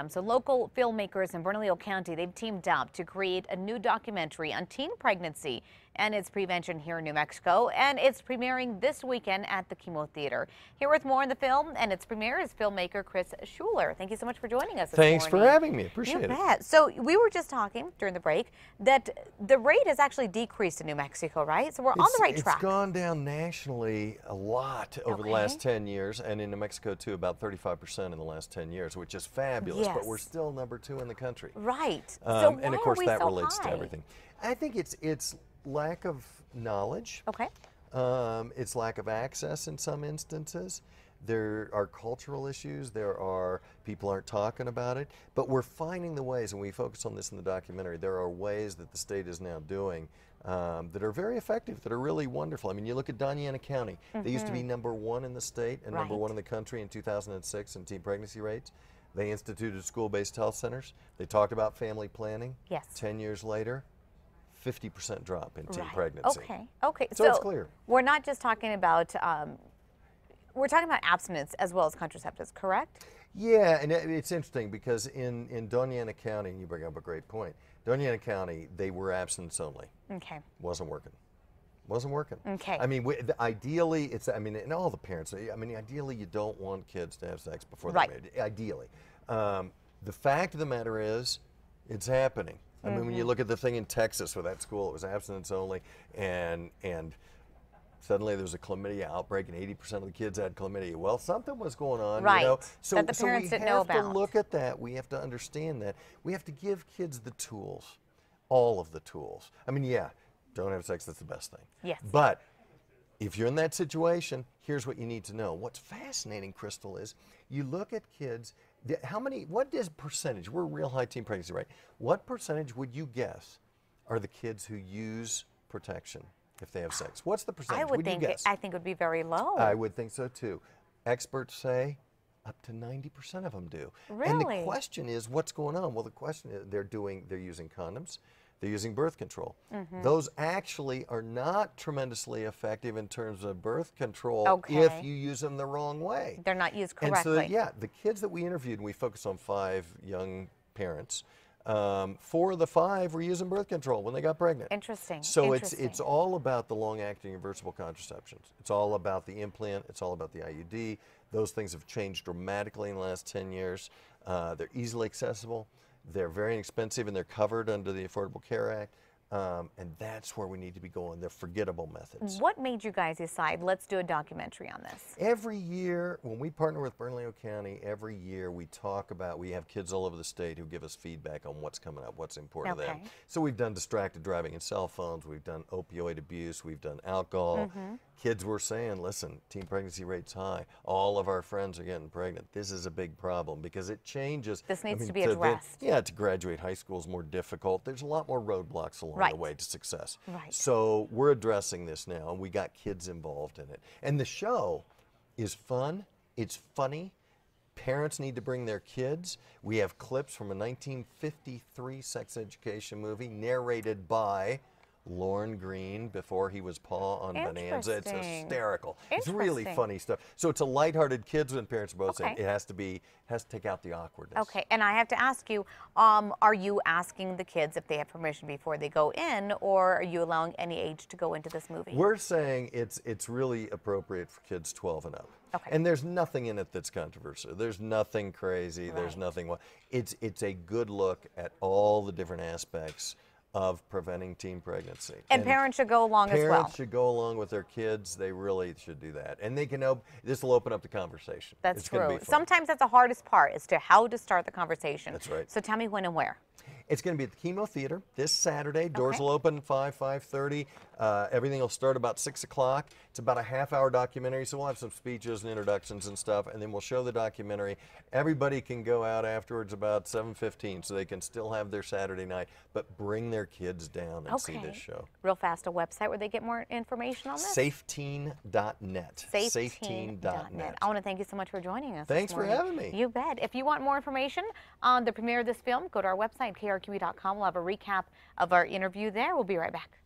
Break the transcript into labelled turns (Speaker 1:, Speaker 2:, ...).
Speaker 1: So local filmmakers in Bernalillo County, they've teamed up to create a new documentary on teen pregnancy and its prevention here in New Mexico, and it's premiering this weekend at the KRQE Theater. Here with more on the film and its premiere is filmmaker Chris Schuler. Thank you so much for joining us this morning.
Speaker 2: Thanks for having me. Appreciate it.
Speaker 1: You bet. So we were just talking during the break that the rate has actually decreased in New Mexico, right? So we're on the right track.
Speaker 2: It's gone down nationally a lot over the last 10 years, and in New Mexico too, about 35% in the last 10 years, which is fabulous.
Speaker 1: Yes.
Speaker 2: But we're still #2 in the country.
Speaker 1: Right.
Speaker 2: So and of course
Speaker 1: why are we
Speaker 2: that
Speaker 1: so
Speaker 2: relates
Speaker 1: high?
Speaker 2: to everything. I think it's lack of knowledge.
Speaker 1: Okay.
Speaker 2: It's lack of access in some instances. There are cultural issues. There are people aren't talking about it. But we're finding the ways, and we focus on this in the documentary. There are ways that the state is now doing that are very effective, that are really wonderful. I mean, you look at Doñana County. They used to be #1 in the state and #1 in the country in 2006 in teen pregnancy rates. They instituted school-based health centers. They talked about family planning.
Speaker 1: Yes.
Speaker 2: 10 years later, 50% drop in teen pregnancy.
Speaker 1: Okay. Okay.
Speaker 2: So it's clear.
Speaker 1: We're not just talking about, we're talking about abstinence as well as contraceptives, correct?
Speaker 2: Yeah, and it's interesting because in Doñana County, and you bring up a great point, Doñana County, they were abstinence only. Okay. Wasn't working. Wasn't working.
Speaker 1: Okay.
Speaker 2: I mean, ideally, and all the parents, I mean, ideally, you don't want kids to have sex before they're married. Ideally. The fact of the matter is, it's happening. I mean, when you look at the thing in Texas with that school, it was abstinence only, and suddenly there was a chlamydia outbreak, and 80% of the kids had chlamydia. Well, something was going on,
Speaker 1: right?
Speaker 2: You know?
Speaker 1: That the parents didn't know about.
Speaker 2: We have to look at that. We have to understand that. We have to give kids the tools, all of the tools. I mean, yeah, don't have sex. That's the best thing.
Speaker 1: Yes.
Speaker 2: But if you're in that situation, here's what you need to know. What's fascinating, Crystal, is you look at kids. What is percentage? We're real high teen pregnancy rate. What percentage would you guess are the kids who use protection if they have sex? What's the percentage?
Speaker 1: I think it would be very low.
Speaker 2: I would think so too. Experts say up to 90% of them do.
Speaker 1: Really?
Speaker 2: And the question is, what's going on? Well, the question is they're using condoms. They're using birth control. Those actually are not tremendously effective in terms of birth control if you use them the wrong way.
Speaker 1: They're not used correctly.
Speaker 2: And so, yeah, the kids that we interviewed, and we focused on 5 young parents, 4 of the 5 were using birth control when they got pregnant.
Speaker 1: Interesting.
Speaker 2: So it's all about the long-acting reversible contraceptions. It's all about the implant. It's all about the IUD. Those things have changed dramatically in the last 10 years. They're easily accessible. They're very inexpensive, and they're covered under the Affordable Care Act, and that's where we need to be going. They're forgettable methods.
Speaker 1: What made you guys decide, let's do a documentary on this?
Speaker 2: Every year, when we partner with Bernalillo County, every year we have kids all over the state who give us feedback on what's coming up, what's important to them. So we've done distracted driving and cell phones, we've done opioid abuse, we've done alcohol. Kids were saying, listen, teen pregnancy rate's high. All of our friends are getting pregnant. This is a big problem because it changes.
Speaker 1: This needs to be addressed.
Speaker 2: To graduate high school is more difficult. There's a lot more roadblocks along the way to success. So we're addressing this now, and we got kids involved in it. And the show is fun. It's funny. Parents need to bring their kids. We have clips from a 1953 sex education movie narrated by Lorne Green before he was Pa on Bonanza. It's hysterical. It's really funny stuff. So it's a lighthearted kids and parents both saying it has to take out the awkwardness. Okay,
Speaker 1: and I have to ask you, are you asking the kids if they have permission before they go in, or are you allowing any age to go into this movie?
Speaker 2: We're saying it's really appropriate for kids 12 and up. And there's nothing in it that's controversial. There's nothing crazy. There's nothing. It's a good look at all the different aspects of preventing teen pregnancy.
Speaker 1: And parents should go along as well.
Speaker 2: Parents should go along with their kids. They really should do that. And they can this will open up the conversation.
Speaker 1: That's true. Sometimes that's the hardest part, as to how to start the conversation.
Speaker 2: That's right.
Speaker 1: So tell me when and where.
Speaker 2: It's going to be at the KRQE Theater this Saturday. Doors will open 5:30. Everything will start about 6 o'clock. It's about a half-hour documentary, so we'll have some speeches and introductions and stuff, and then we'll show the documentary. Everybody can go out afterwards about 7:15, so they can still have their Saturday night, but bring their kids down and see this show.
Speaker 1: Real fast, a website where they get more information on this?
Speaker 2: Safeteen.net.
Speaker 1: Safeteen.net. I want to thank you so much for joining us.
Speaker 2: Thanks for having me.
Speaker 1: You bet. If you want more information on the premiere of this film, go to our website, KRQE.com. We'll have a recap of our interview there. We'll be right back.